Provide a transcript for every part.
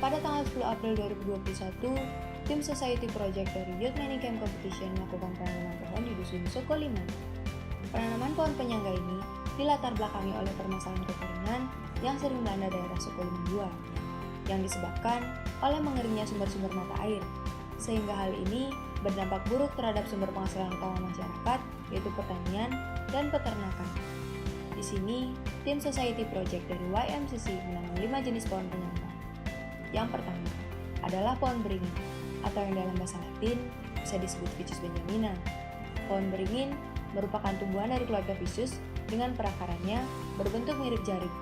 Pada tanggal 10 April 2021, tim Society Project dari Youth Manicamp Competition melakukan penanaman pohon di Dusun Sukoliman. Penanaman pohon penyangga ini dilatar belakangi oleh permasalahan kekeringan yang sering melanda daerah Sukoliman II, yang disebabkan oleh mengeringnya sumber-sumber mata air, sehingga hal ini berdampak buruk terhadap sumber penghasilan utama masyarakat, yaitu pertanian dan peternakan. Di sini, tim Society Project dari YMCC menanam 5 jenis pohon penyangga. Yang pertama adalah pohon beringin, atau yang dalam bahasa Latin bisa disebut Ficus benjamina. Pohon beringin merupakan tumbuhan dari keluarga Ficus dengan perakarannya berbentuk mirip jaring,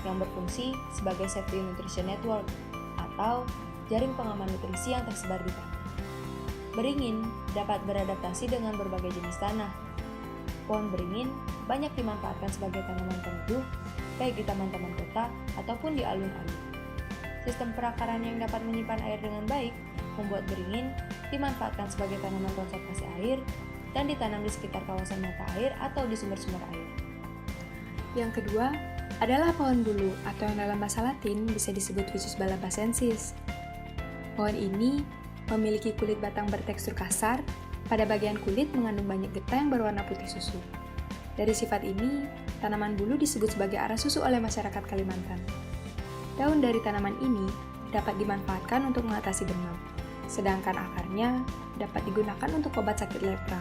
yang berfungsi sebagai safety nutrition network atau jaring pengaman nutrisi yang tersebar di tanah. Beringin dapat beradaptasi dengan berbagai jenis tanah. Pohon beringin banyak dimanfaatkan sebagai tanaman peneduh, baik di taman-taman kota ataupun di alun-alun. Sistem perakaran yang dapat menyimpan air dengan baik membuat beringin dimanfaatkan sebagai tanaman konservasi air dan ditanam di sekitar kawasan mata air atau di sumber-sumber air. Yang kedua adalah pohon bulu, atau yang dalam bahasa Latin bisa disebut Ficus balabacensis. Pohon ini memiliki kulit batang bertekstur kasar, pada bagian kulit mengandung banyak getah yang berwarna putih susu. Dari sifat ini, tanaman bulu disebut sebagai arah susu oleh masyarakat Kalimantan. Daun dari tanaman ini dapat dimanfaatkan untuk mengatasi demam, sedangkan akarnya dapat digunakan untuk obat sakit lepra.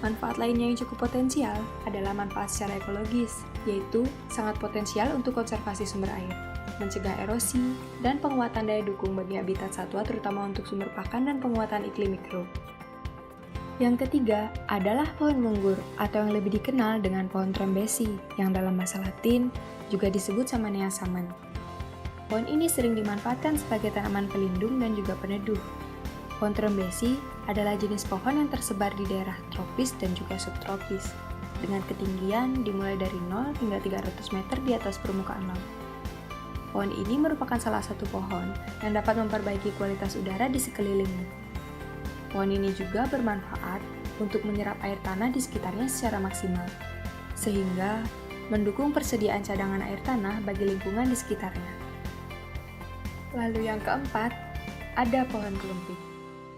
Manfaat lainnya yang cukup potensial adalah manfaat secara ekologis, yaitu sangat potensial untuk konservasi sumber air, mencegah erosi, dan penguatan daya dukung bagi habitat satwa terutama untuk sumber pakan dan penguatan iklim mikro. Yang ketiga adalah pohon munggur, atau yang lebih dikenal dengan pohon trembesi, yang dalam bahasa Latin juga disebut Samanea saman. Pohon ini sering dimanfaatkan sebagai tanaman pelindung dan juga peneduh. Pohon trembesi adalah jenis pohon yang tersebar di daerah tropis dan juga subtropis, dengan ketinggian dimulai dari 0 hingga 300 meter di atas permukaan laut. Pohon ini merupakan salah satu pohon yang dapat memperbaiki kualitas udara di sekelilingnya. Pohon ini juga bermanfaat untuk menyerap air tanah di sekitarnya secara maksimal, sehingga mendukung persediaan cadangan air tanah bagi lingkungan di sekitarnya. Lalu yang keempat, ada pohon kelumpit,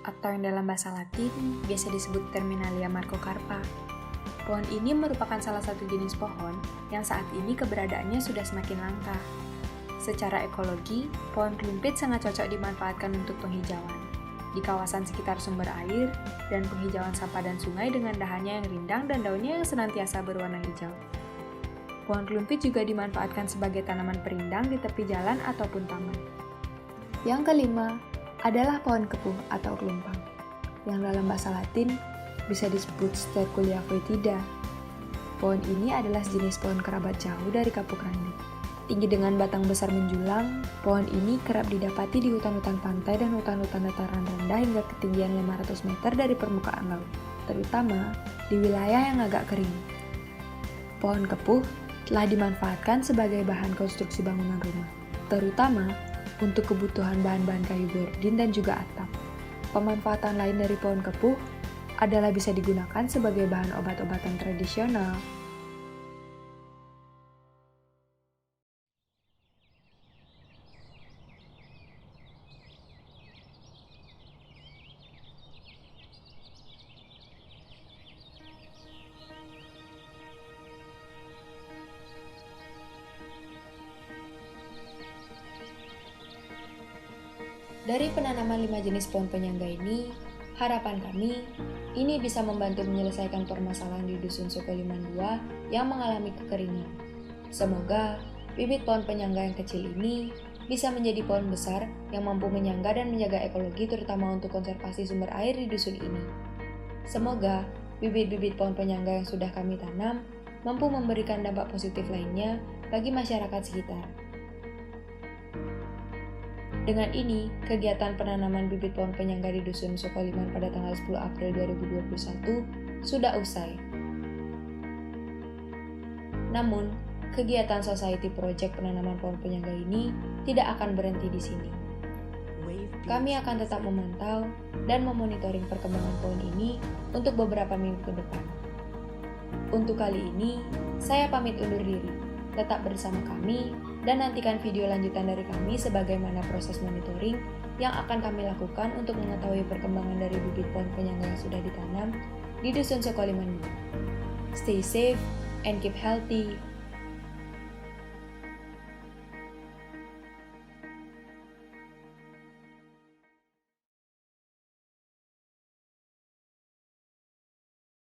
atau yang dalam bahasa Latin biasa disebut Terminalia marcocarpa. Pohon ini merupakan salah satu jenis pohon yang saat ini keberadaannya sudah semakin langka. Secara ekologi, pohon kelumpit sangat cocok dimanfaatkan untuk penghijauan di kawasan sekitar sumber air dan penghijauan sampah dan sungai dengan dahannya yang rindang dan daunnya yang senantiasa berwarna hijau. Pohon kelumpit juga dimanfaatkan sebagai tanaman perindang di tepi jalan ataupun taman. Yang kelima adalah pohon kepuh atau kelumpang, yang dalam bahasa Latin bisa disebut Sterculia foetida. Pohon ini adalah sejenis pohon kerabat jauh dari kapuk randu. Tinggi dengan batang besar menjulang, pohon ini kerap didapati di hutan-hutan pantai dan hutan-hutan dataran rendah hingga ketinggian 500 meter dari permukaan laut, terutama di wilayah yang agak kering. Pohon kepuh telah dimanfaatkan sebagai bahan konstruksi bangunan rumah, terutama untuk kebutuhan bahan-bahan kayu gordin dan juga atap. Pemanfaatan lain dari pohon kepuh adalah bisa digunakan sebagai bahan obat-obatan tradisional. Dari penanaman 5 jenis pohon penyangga ini, harapan kami ini bisa membantu menyelesaikan permasalahan di Dusun Sukoliman II yang mengalami kekeringan. Semoga bibit pohon penyangga yang kecil ini bisa menjadi pohon besar yang mampu menyangga dan menjaga ekologi terutama untuk konservasi sumber air di dusun ini. Semoga bibit-bibit pohon penyangga yang sudah kami tanam mampu memberikan dampak positif lainnya bagi masyarakat sekitar. Dengan ini, kegiatan penanaman bibit pohon penyangga di Dusun Sukoliman pada tanggal 10 April 2021 sudah usai. Namun, kegiatan Society Project penanaman pohon penyangga ini tidak akan berhenti di sini. Kami akan tetap memantau dan memonitoring perkembangan pohon ini untuk beberapa minggu ke depan. Untuk kali ini, saya pamit undur diri. Tetap bersama kami dan nantikan video lanjutan dari kami sebagaimana proses monitoring yang akan kami lakukan untuk mengetahui perkembangan dari bibit pohon penyangga yang sudah ditanam di Dusun Sokoliman. Stay safe and keep healthy.